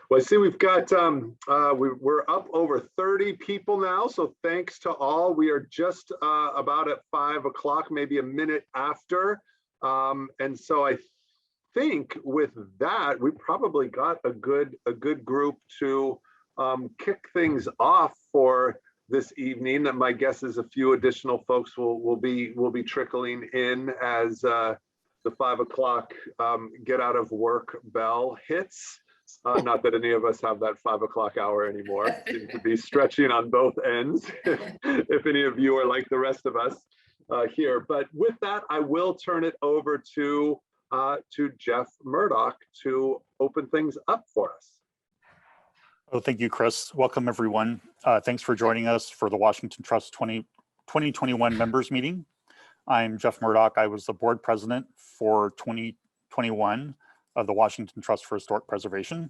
Well, I see we've got, we're up over 30 people now, so thanks to all. We are just about at 5 o'clock, maybe a minute after. And so I think with that, we probably got a good group to kick things off for this evening. My guess is a few additional folks will be trickling in as the 5 o'clock get out of work bell hits. Not that any of us have that 5 o'clock hour anymore. Seems to be stretching on both ends, if any of you are like the rest of us here. But with that, I will turn it over to Jeff Murdoch to open things up for us. Oh, thank you, Chris. Welcome, everyone. Thanks for joining us for the Washington Trust 2021 members meeting. I'm Jeff Murdoch. I was the board president for 2021 of the Washington Trust for Historic Preservation.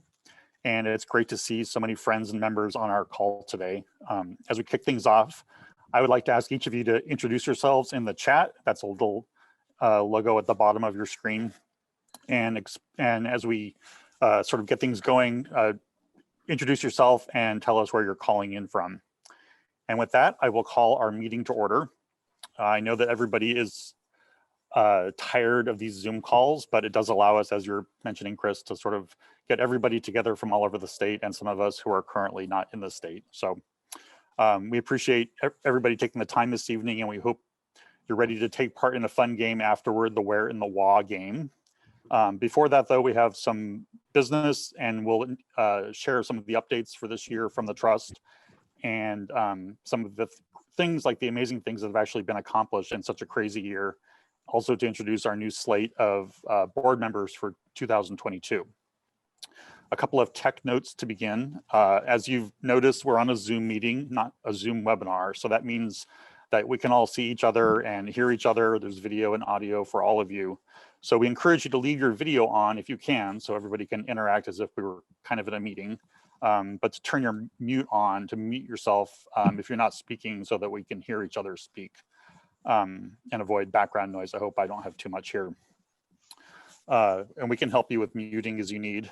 And it's great to see so many friends and members on our call today. As we kick things off, I would like to ask each of you to introduce yourselves in the chat. That's a little logo at the bottom of your screen. And as we sort of get things going, introduce yourself and tell us where you're calling in from. And with that, I will call our meeting to order. I know that everybody is tired of these Zoom calls, but it does allow us, as you're mentioning, Chris, to sort of get everybody together from all over the state and some of us who are currently not in the state. So we appreciate everybody taking the time this evening, and we hope you're ready to take part in a fun game afterward, the Where in the Wah game. Before that, though, we have some business, and we'll share some of the updates for this year from the Trust and some of the things, like the amazing things that have actually been accomplished in such a crazy year. Also to introduce our new slate of board members for 2022. A couple of tech notes to begin. As you've noticed, we're on a Zoom meeting, not a Zoom webinar. So that means that we can all see each other and hear each other. There's video and audio for all of you. So we encourage you to leave your video on if you can, so everybody can interact as if we were kind of in a meeting. But to turn your mute on, to mute yourself if you're not speaking, so that we can hear each other speak. And avoid background noise. I hope I don't have too much here. And we can help you with muting as you need.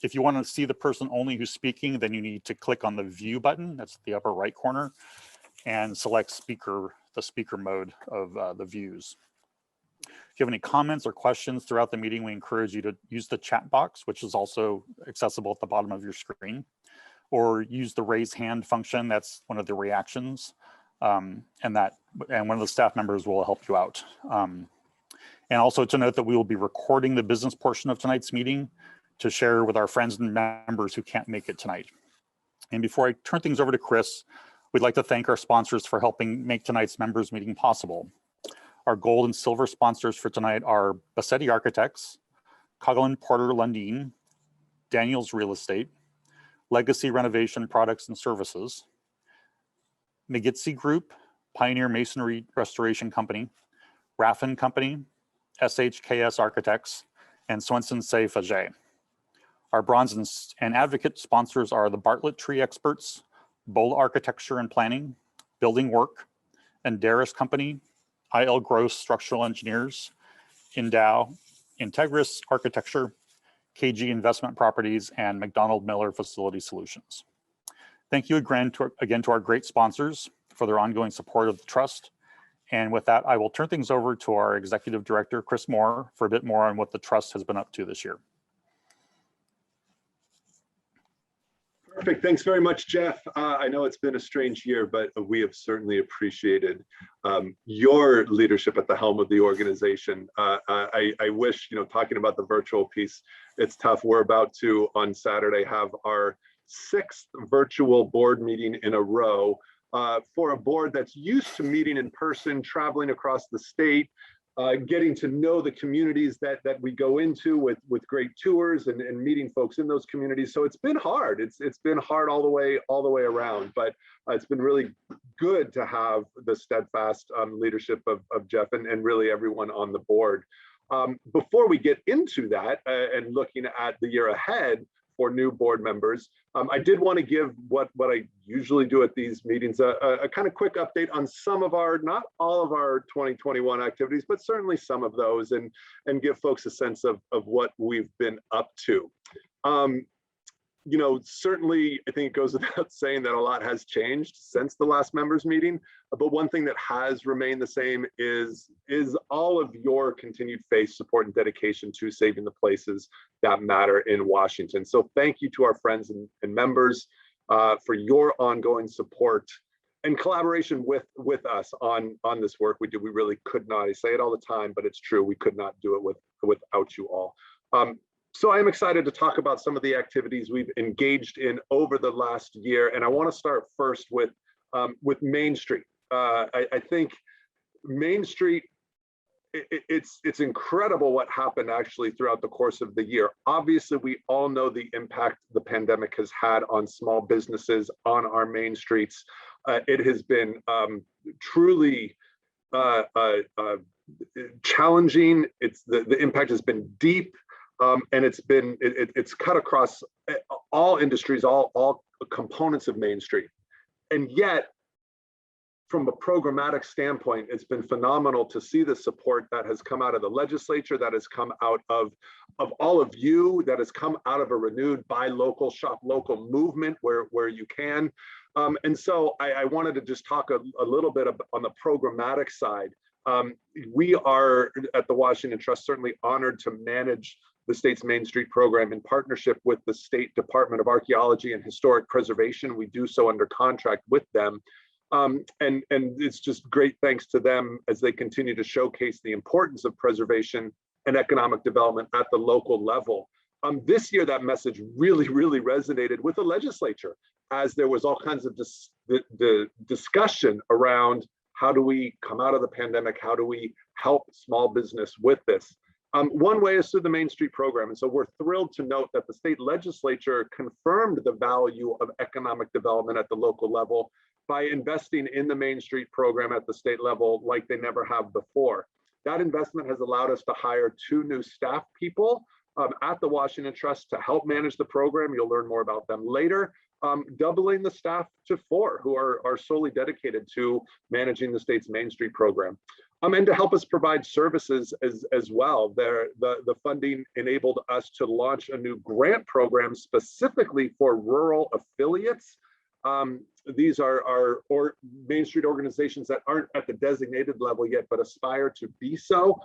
If you want to see the person only who's speaking, then you need to click on the view button. That's the upper right corner, and select the speaker mode of the views. If you have any comments or questions throughout the meeting, we encourage you to use the chat box, which is also accessible at the bottom of your screen, or use the raise hand function. That's one of the reactions. And one of the staff members will help you out. And also to note that we will be recording the business portion of tonight's meeting to share with our friends and members who can't make it tonight. And before I turn things over to Chris, we'd like to thank our sponsors for helping make tonight's members meeting possible. Our gold and silver sponsors for tonight are Bassetti Architects, Coughlin Porter Lundin, Daniels Real Estate, Legacy Renovation Products and Services, McGitsey Group, Pioneer Masonry Restoration Company, Raffin Company, SHKS Architects, and Swenson Say Faget. Our bronze and advocate sponsors are the Bartlett Tree Experts, Bola Architecture and Planning, Building Work, Enderis Company, IL Gross Structural Engineers, Endow, Integris Architecture, KG Investment Properties, and McDonald Miller Facility Solutions. Thank you again to our great sponsors for their ongoing support of the Trust. And with that, I will turn things over to our Executive Director, Chris Moore, for a bit more on what the Trust has been up to this year. Perfect. Thanks very much, Jeff. I know it's been a strange year, but we have certainly appreciated your leadership at the helm of the organization. I wish, talking about the virtual piece, it's tough. We're about to, on Saturday, have our 6th virtual board meeting in a row for a board that's used to meeting in person, traveling across the state, getting to know the communities that we go into with great tours and meeting folks in those communities. So it's been hard. It's been hard all the way around, but it's been really good to have the steadfast leadership of Jeff and really everyone on the board. Before we get into that and looking at the year ahead for new board members, I did want to give what I usually do at these meetings, a kind of quick update on some of our, not all of our 2021 activities, but certainly some of those, and give folks a sense of what we've been up to. certainly I think it goes without saying that a lot has changed since the last members meeting, but one thing that has remained the same is all of your continued faith, support, and dedication to saving the places that matter in Washington. So thank you to our friends and members for your ongoing support and collaboration with us on this work we do. We really could not, I say it all the time, but it's true, we could not do it without you all. So I am excited to talk about some of the activities we've engaged in over the last year, and I want to start first with Main Street. I think Main Street, it's incredible what happened actually throughout the course of the year. Obviously, we all know the impact the pandemic has had on small businesses, on our main streets. It has been truly challenging. The impact has been deep. And it's cut across all industries, all components of Main Street. And yet, from a programmatic standpoint, it's been phenomenal to see the support that has come out of the legislature, that has come out of all of you, that has come out of a renewed buy local, shop local movement where you can. And so I wanted to just talk a little bit on the programmatic side. We are at the Washington Trust certainly honored to manage the state's Main Street program in partnership with the State Department of Archaeology and Historic Preservation. We do so under contract with them. And it's just great thanks to them as they continue to showcase the importance of preservation and economic development at the local level. This year, that message really resonated with the legislature, as there was all kinds of the discussion around how do we come out of the pandemic? How do we help small business with this? One way is through the Main Street program. And so we're thrilled to note that the state legislature confirmed the value of economic development at the local level by investing in the Main Street program at the state level like they never have before. That investment has allowed us to hire 2 new staff people at the Washington Trust to help manage the program. You'll learn more about them later. Doubling the staff to 4 who are solely dedicated to managing the state's Main Street program. And to help us provide services as well. The funding enabled us to launch a new grant program specifically for rural affiliates. These are Main Street organizations that aren't at the designated level yet, but aspire to be so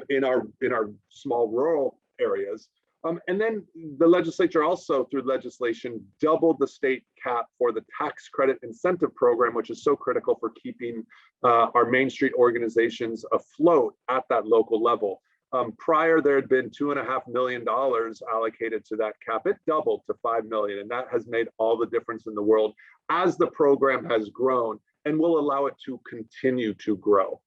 in our small rural areas. And then the legislature also, through legislation, doubled the state cap for the tax credit incentive program, which is so critical for keeping our Main Street organizations afloat at that local level. Prior, there had been $2.5 million allocated to that cap. It doubled to $5 million, and that has made all the difference in the world as the program has grown and will allow it to continue to grow.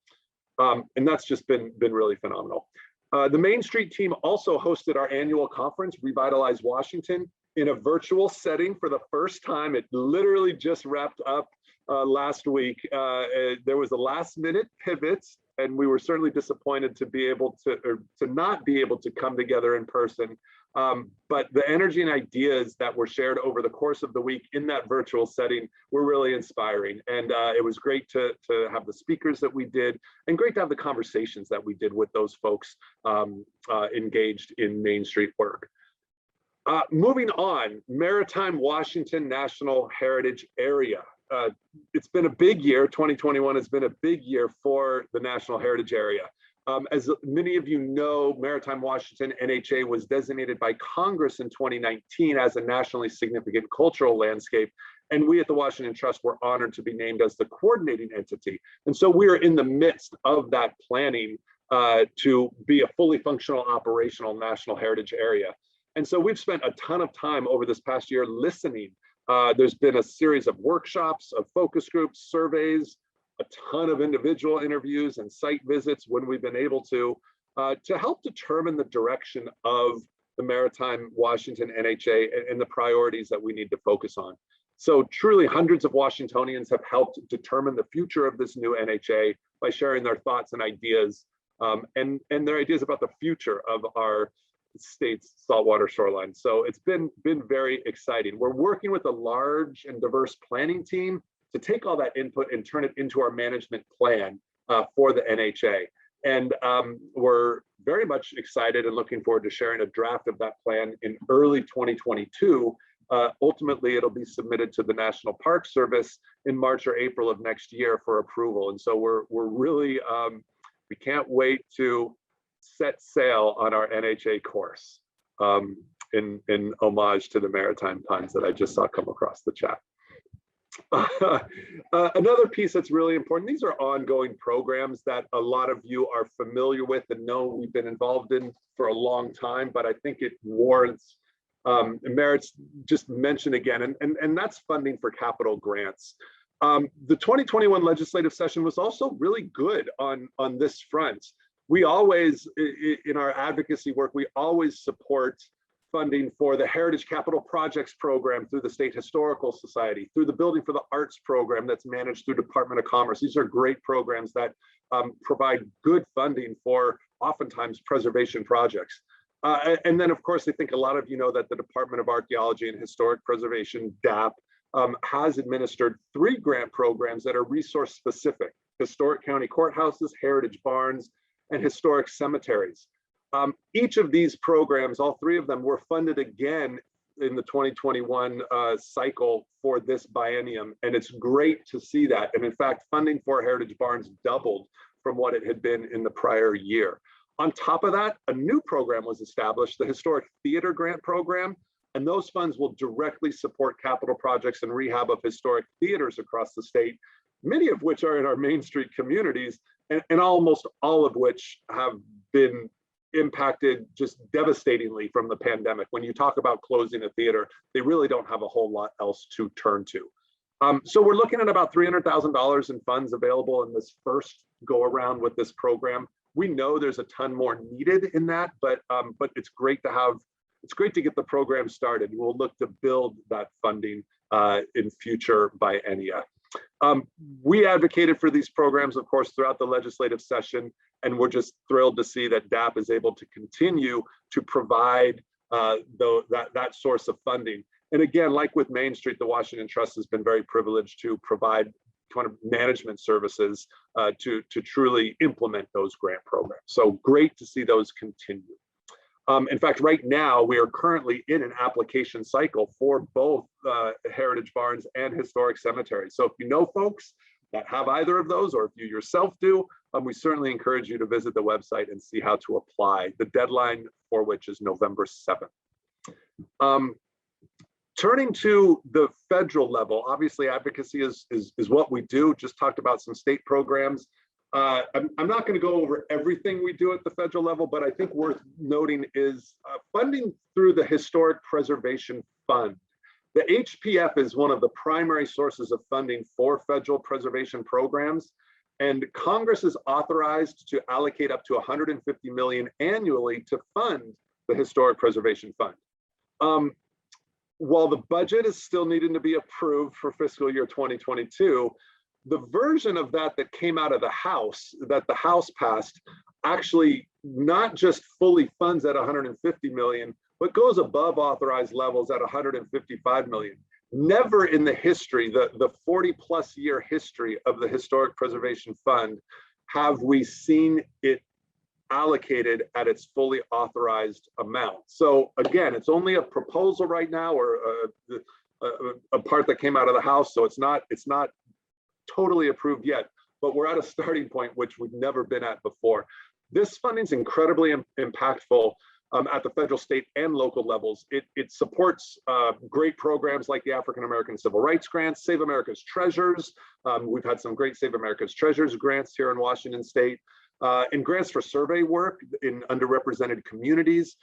And that's just been really phenomenal. The Main Street team also hosted our annual conference, Revitalize Washington, in a virtual setting for the first time. It literally just wrapped up last week. There was a last-minute pivot, and we were certainly disappointed to be able to, or to not be able to come together in person. But the energy and ideas that were shared over the course of the week in that virtual setting were really inspiring. And it was great to have the speakers that we did, and great to have the conversations that we did with those folks engaged in Main Street work. Moving on, Maritime Washington National Heritage Area. It's been a big year. 2021 has been a big year for the National Heritage Area. As many of you know, Maritime Washington NHA was designated by Congress in 2019 as a nationally significant cultural landscape. And we at the Washington Trust were honored to be named as the coordinating entity. And so we are in the midst of that planning to be a fully functional, operational National Heritage Area. And so we've spent a ton of time over this past year listening. There's been a series of workshops, of focus groups, surveys, a ton of individual interviews and site visits when we've been able to help determine the direction of the Maritime Washington NHA and the priorities that we need to focus on. So truly hundreds of Washingtonians have helped determine the future of this new NHA by sharing their thoughts and ideas and their ideas about the future of our state's saltwater shoreline. So it's been very exciting. We're working with a large and diverse planning team to take all that input and turn it into our management plan for the NHA. And we're very much excited and looking forward to sharing a draft of that plan in early 2022 Ultimately, it'll be submitted to the National Park Service in March or April of next year for approval. And so we're really, we can't wait to set sail on our NHA course, in homage to the maritime puns that I just saw come across the chat. Another piece that's really important, these are ongoing programs that a lot of you are familiar with and know we've been involved in for a long time, but I think it warrants, merits just mention again, and that's funding for capital grants. The 2021 legislative session was also really good on this front. We always, in our advocacy work, we always support funding for the Heritage Capital Projects program through the State Historical Society, through the Building for the Arts program that's managed through Department of Commerce. These are great programs that provide good funding for oftentimes preservation projects. And then, of course, I think a lot of you know that the Department of Archaeology and Historic Preservation, DAP, has administered 3 grant programs that are resource specific: historic county courthouses, heritage barns, and historic cemeteries. Each of these programs, all 3 of them, were funded again in the 2021 cycle for this biennium, and it's great to see that. And in fact, funding for heritage barns doubled from what it had been in the prior year. On top of that, a new program was established, the Historic Theater Grant Program, and those funds will directly support capital projects and rehab of historic theaters across the state, many of which are in our Main Street communities, and almost all of which have been impacted just devastatingly from the pandemic. When you talk about closing a theater, they really don't have a whole lot else to turn to. So we're looking at about $300,000 in funds available in this first go around with this program. We know there's a ton more needed in that, but it's great to have, it's great to get the program started. We'll look to build that funding in future biennia. We advocated for these programs, of course, throughout the legislative session, and we're just thrilled to see that DAP is able to continue to provide that source of funding. And again, like with Main Street, the Washington Trust has been very privileged to provide kind of management services to truly implement those grant programs. So great to see those continue. In fact, right now, we are currently in an application cycle for both heritage barns and historic cemeteries. So if you know folks that have either of those, or if you yourself do, we certainly encourage you to visit the website and see how to apply. The deadline for which is November 7th. Turning to the federal level, obviously advocacy is what we do. Just talked about some state programs. I'm not going to go over everything we do at the federal level, but I think worth noting is funding through the Historic Preservation Fund. The HPF is one of the primary sources of funding for federal preservation programs, and Congress is authorized to allocate up to $150 million annually to fund the Historic Preservation Fund. While the budget is still needing to be approved for fiscal year 2022, the version of that came out of the House, that the House passed, actually not just fully funds at $150 million, but goes above authorized levels at $155 million. Never in the history, the 40+ year history of the Historic Preservation Fund, have we seen it allocated at its fully authorized amount. So again, it's only a proposal right now, or a part that came out of the House, so it's not totally approved yet, but we're at a starting point which we've never been at before. This funding is incredibly impactful at the federal, state, and local levels. It supports great programs like the African American Civil Rights Grants, Save America's Treasures. We've had some great Save America's Treasures grants here in Washington State, and grants for survey work in underrepresented communities.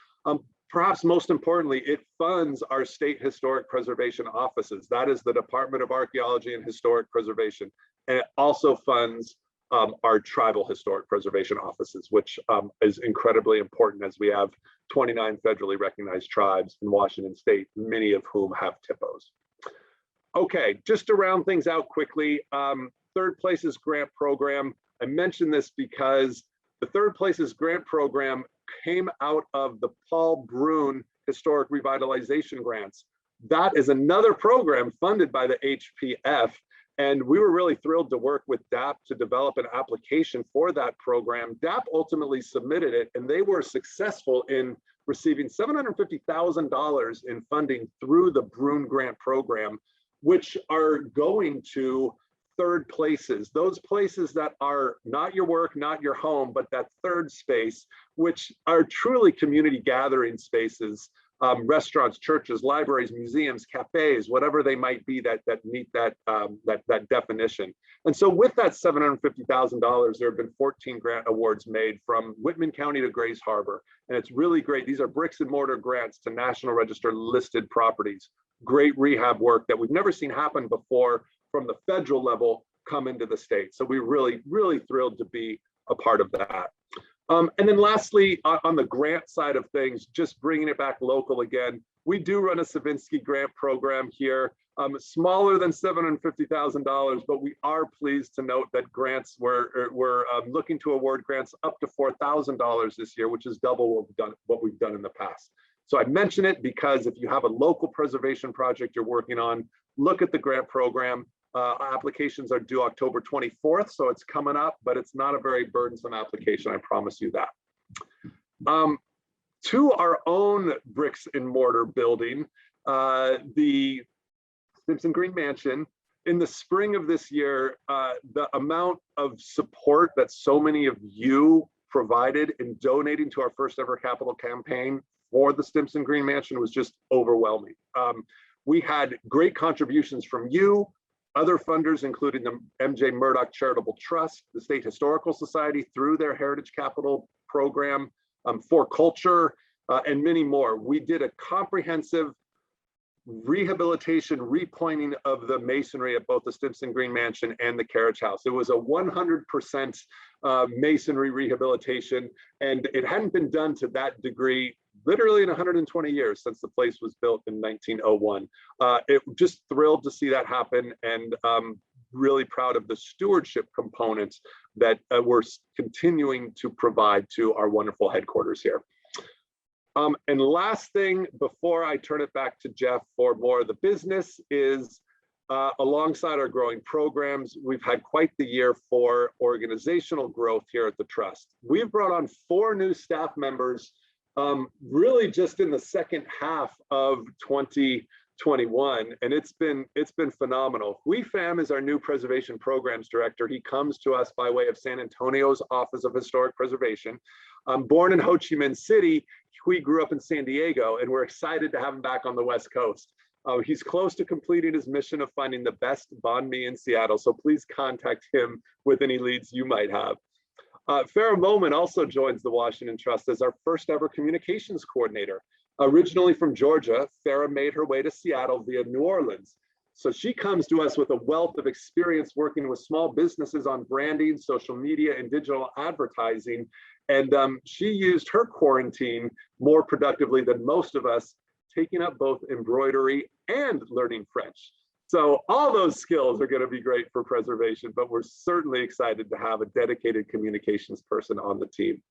Perhaps most importantly, it funds our state historic preservation offices. That is the Department of Archaeology and Historic Preservation. And it also funds our tribal historic preservation offices, which is incredibly important, as we have 29 federally recognized tribes in Washington State, many of whom have TIPOs. Okay, just to round things out quickly, Third Places Grant Program. I mentioned this because the Third Places Grant Program came out of the Paul Brune Historic Revitalization Grants. That is another program funded by the HPF, and we were really thrilled to work with DAP to develop an application for that program. DAP ultimately submitted it, and they were successful in receiving $750,000 in funding through the Bruin Grant Program, which are going to third places, those places that are not your work, not your home, but that third space, which are truly community gathering spaces, restaurants, churches, libraries, museums, cafes, whatever they might be that meet that definition. And so with that $750,000, there have been 14 grant awards made from Whitman County to Grays Harbor. And it's really great. These are bricks and mortar grants to National Register listed properties. Great rehab work that we've never seen happen before from the federal level come into the state. So we're really, really thrilled to be a part of that. And then lastly, on the grant side of things, just bringing it back local again, we do run a Savinsky grant program here, smaller than $750,000, but we are pleased to note that grants, we're looking to award grants up to $4,000 this year, which is double what we've done in the past. So I mention it because if you have a local preservation project you're working on, look at the grant program. Applications are due October 24th, so it's coming up, but it's not a very burdensome application, I promise you that. To our own bricks and mortar building, the Stimson Green Mansion, in the spring of this year, the amount of support that so many of you provided in donating to our first ever capital campaign for the Stimson Green Mansion was just overwhelming. We had great contributions from you, other funders, including the MJ Murdoch Charitable Trust, the State Historical Society through their Heritage Capital program, For Culture, and many more. We did a comprehensive rehabilitation, repointing of the masonry at both the Stimson Green Mansion and the Carriage House. It was a 100% masonry rehabilitation, and it hadn't been done to that degree literally in 120 years since the place was built in 1901. It just thrilled to see that happen, and really proud of the stewardship components that we're continuing to provide to our wonderful headquarters here. And last thing before I turn it back to Jeff for more of the business is alongside our growing programs, we've had quite the year for organizational growth here at the Trust. We've brought on 4 new staff members really just in the second half of 2021, and it's been phenomenal. Hui Pham is our new preservation programs director. He comes to us by way of San Antonio's Office of Historic Preservation. Born in Ho Chi Minh City, Hui grew up in San Diego, and we're excited to have him back on the West Coast. He's close to completing his mission of finding the best banh mi in Seattle, so please contact him with any leads you might have. Farah Moman also joins the Washington Trust as our first ever communications coordinator. Originally from Georgia, Farah made her way to Seattle via New Orleans. So she comes to us with a wealth of experience working with small businesses on branding, social media, and digital advertising. And she used her quarantine more productively than most of us, taking up both embroidery and learning French. So all those skills are going to be great for preservation, but we're certainly excited to have a dedicated communications person on the team.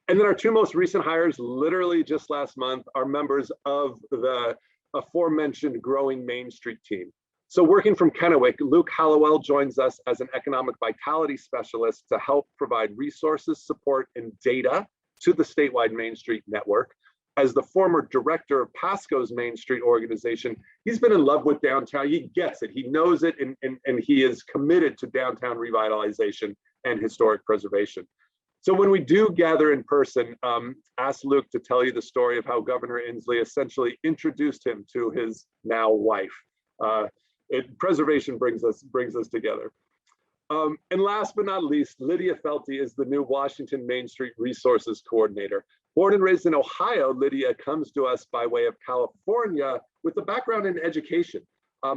And then our 2 most recent hires, literally just last month, are members of the aforementioned growing Main Street team. So working from Kennewick, Luke Hallowell joins us as an economic vitality specialist to help provide resources, support, and data to the statewide Main Street network. As the former director of Pasco's Main Street organization, he's been in love with downtown. He gets it, he knows it, and he is committed to downtown revitalization and historic preservation. So when we do gather in person, ask Luke to tell you the story of how Governor Inslee essentially introduced him to his now wife. Preservation brings us together. And last but not least, Lydia Felty is the new Washington Main Street Resources Coordinator. Born and raised in Ohio, Lydia comes to us by way of California with a background in education.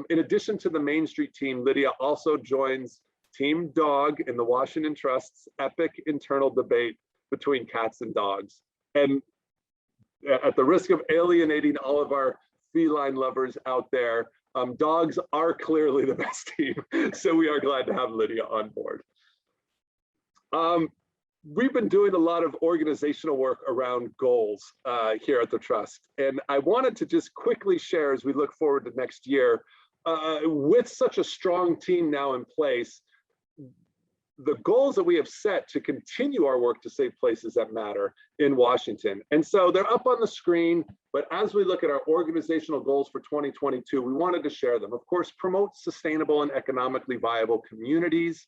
In addition to the Main Street team, Lydia also joins Team Dog in the Washington Trust's epic internal debate between cats and dogs. And at the risk of alienating all of our feline lovers out there, dogs are clearly the best team. So we are glad to have Lydia on board. We've been doing a lot of organizational work around goals here at the Trust. And I wanted to just quickly share as we look forward to next year, with such a strong team now in place, the goals that we have set to continue our work to save places that matter in Washington. And so they're up on the screen, but as we look at our organizational goals for 2022, we wanted to share them. Of course, promote sustainable and economically viable communities,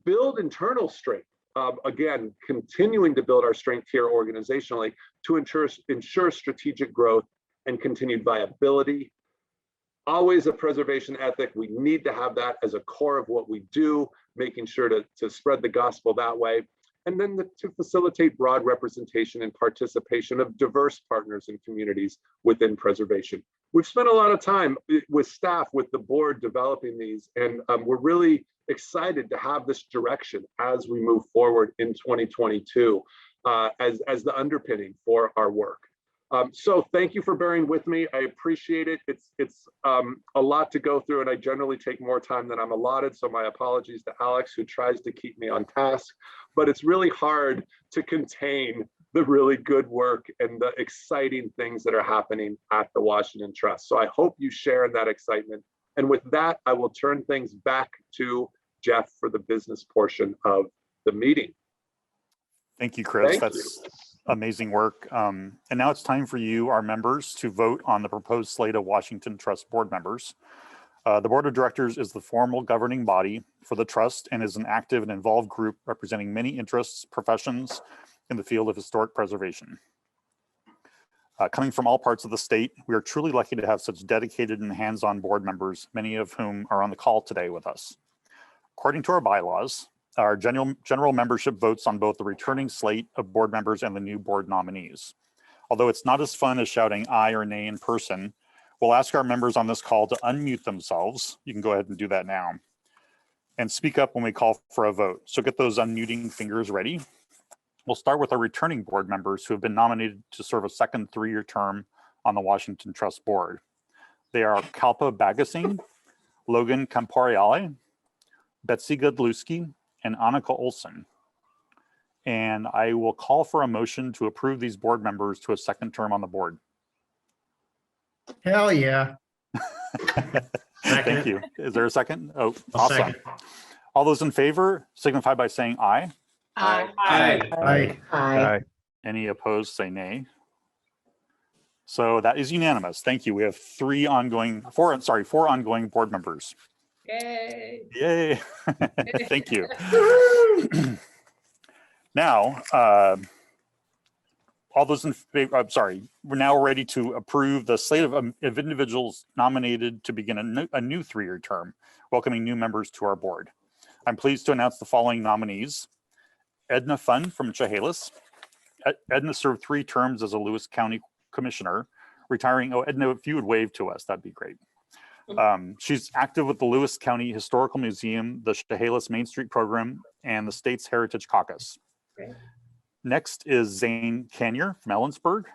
build internal strength. Again, continuing to build our strength here organizationally to ensure strategic growth and continued viability. Always a preservation ethic. We need to have that as a core of what we do, making sure to spread the gospel that way. And then to facilitate broad representation and participation of diverse partners and communities within preservation. We've spent a lot of time with staff, with the board developing these, and we're really excited to have this direction as we move forward in 2022 as the underpinning for our work. So thank you for bearing with me. I appreciate it. It's a lot to go through, and I generally take more time than I'm allotted. So my apologies to Alex, who tries to keep me on task, but it's really hard to contain the really good work and the exciting things that are happening at the Washington Trust. So I hope you share in that excitement. And with that, I will turn things back to Jeff for the business portion of the meeting. Thank you, Chris. Thank That's you. Amazing work. And now it's time for you, our members, to vote on the proposed slate of Washington Trust board members. The board of directors is the formal governing body for the trust and is an active and involved group representing many interests, professions in the field of historic preservation. Coming from all parts of the state, we are truly lucky to have such dedicated and hands-on board members, many of whom are on the call today with us. According to our bylaws, our general membership votes on both the returning slate of board members and the new board nominees. Although it's not as fun as shouting aye or nay in person, we'll ask our members on this call to unmute themselves. You can go ahead and do that now and speak up when we call for a vote. So get those unmuting fingers ready. We'll start with our returning board members who have been nominated to serve a second 3-year term on the Washington Trust Board. They are Kalpa Bagasing, Logan Camporiale, Betsy Godlewski, and Annika Olson. And I will call for a motion to approve these board members to a second term on the board. Hell yeah. Thank you. Is there a second? Oh, I'll awesome. second. All those in favor signify by saying aye. Aye. Aye. Aye. Any opposed, say nay. So that is unanimous. Thank you. We have four ongoing board members. Yay. Yay. Thank you. Now, all those in favor, I'm sorry, we're now ready to approve the slate of individuals nominated to begin a new 3-year term, welcoming new members to our board. I'm pleased to announce the following nominees. Edna Funn from Chehalis. Edna served 3 terms as a Lewis County Commissioner, retiring. Oh, Edna, if you would wave to us, that'd be great. She's active with the Lewis County Historical Museum, the Chehalis Main Street Program, and the state's Heritage Caucus. Okay. Next is Zane Kanier from Ellensburg.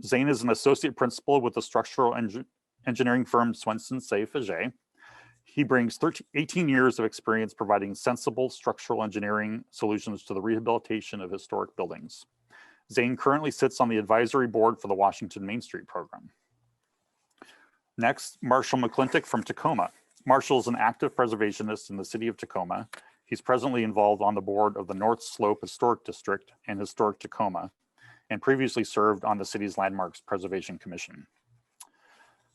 Zane is an associate principal with the structural engineering firm Swenson Say Faget. He brings 18 years of experience providing sensible structural engineering solutions to the rehabilitation of historic buildings. Zane currently sits on the advisory board for the Washington Main Street Program. Next, Marshall McClintock from Tacoma. Marshall is an active preservationist in the city of Tacoma. He's presently involved on the board of the North Slope Historic District and Historic Tacoma, and previously served on the city's Landmarks Preservation Commission.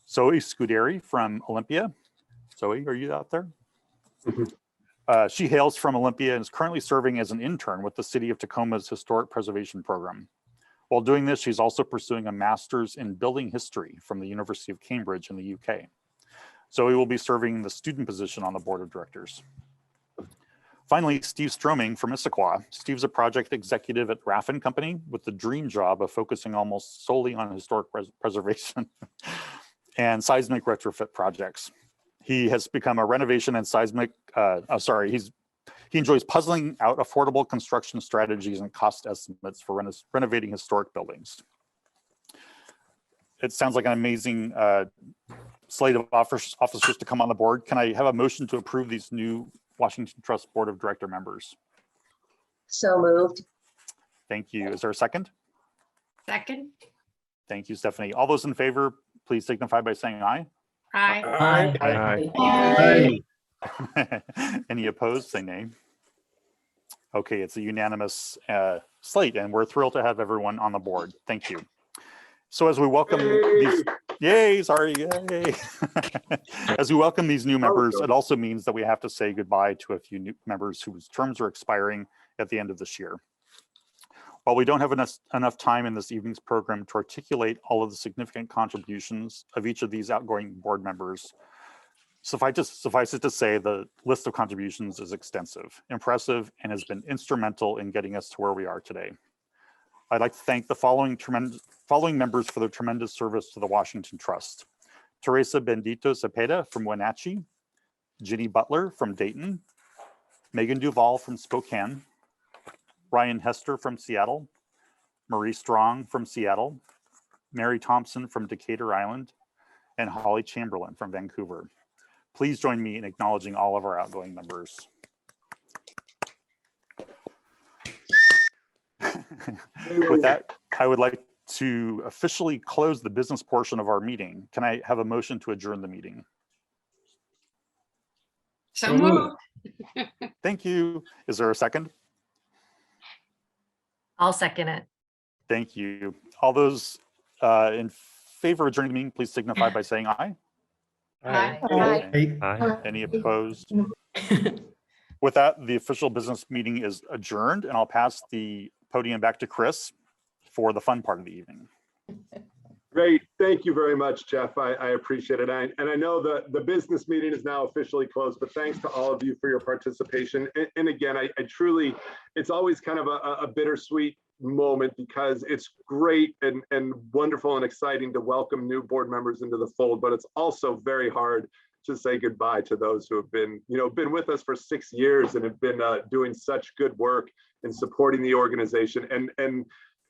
Zoe Scuderi from Olympia. Zoe, are you out there? She hails from Olympia and is currently serving as an intern with the city of Tacoma's Historic Preservation Program. While doing this, she's also pursuing a master's in building history from the University of Cambridge in the UK. Zoe will be serving the student position on the board of directors. Finally, Steve Stroming from Issaquah. Steve's a project executive at Raffin Company with the dream job of focusing almost solely on historic preservation and seismic retrofit projects. He has become a renovation and seismic, he enjoys puzzling out affordable construction strategies and cost estimates for renovating historic buildings. It sounds like an amazing slate of officers to come on the board. Can I have a motion to approve these new Washington Trust Board of Director members? So moved. Thank you. Is there a second? Second. Thank you, Stephanie. All those in favor, please signify by saying aye. Aye. Aye. Any opposed, say nay. Okay, it's a unanimous slate, and we're thrilled to have everyone on the board. Thank you. So as we welcome these, yay, sorry, yay. As we welcome these new members, it also means that we have to say goodbye to a few new members whose terms are expiring at the end of this year. While we don't have enough time in this evening's program to articulate all of the significant contributions of each of these outgoing board members, suffice it to say the list of contributions is extensive, impressive, and has been instrumental in getting us to where we are today. I'd like to thank the following members for their tremendous service to the Washington Trust. Teresa Bendito Cepeda from Wenatchee, Ginny Butler from Dayton, Megan Duval from Spokane, Ryan Hester from Seattle, Marie Strong from Seattle, Mary Thompson from Decatur Island, and Holly Chamberlain from Vancouver. Please join me in acknowledging all of our outgoing members. With that, I would like to officially close the business portion of our meeting. Can I have a motion to adjourn the meeting? So moved. Thank you. Is there a second? I'll second it. Thank you. All those in favor of adjourning the meeting, please signify by saying aye. Aye. Aye. Any opposed? With that, the official business meeting is adjourned, and I'll pass the podium back to Chris for the fun part of the evening. Great. Thank you very much, Jeff. I appreciate it. And I know the business meeting is now officially closed, but thanks to all of you for your participation. And again, I truly, it's always kind of a bittersweet moment because it's great and wonderful and exciting to welcome new board members into the fold, but it's also very hard to say goodbye to those who have been with us for 6 years and have been doing such good work in supporting the organization. And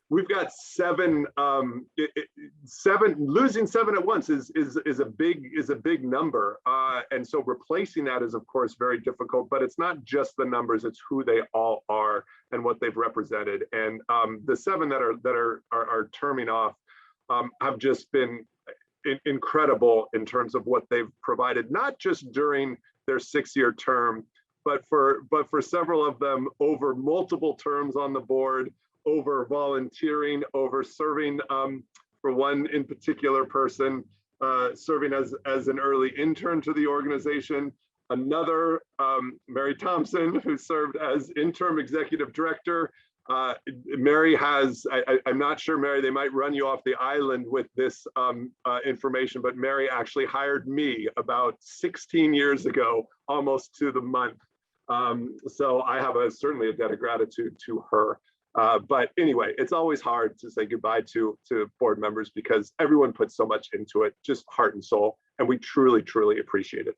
we've got seven. Losing seven at once is a big number, and so replacing that is of course very difficult. But it's not just the numbers; it's who they all are and what they've represented. And the seven that are terming off have just been incredible in terms of what they've provided, not just during their 6-year term, but for several of them over multiple terms on the board, over volunteering, over serving, for one in particular person, serving as an early intern to the organization. Another, Mary Thompson, who served as interim executive director. Mary has, I'm not sure, Mary, they might run you off the island with this information, but Mary actually hired me about 16 years ago, almost to the month. So I have certainly a debt of gratitude to her. But anyway, it's always hard to say goodbye to board members because everyone puts so much into it, just heart and soul, and we truly, truly appreciate it.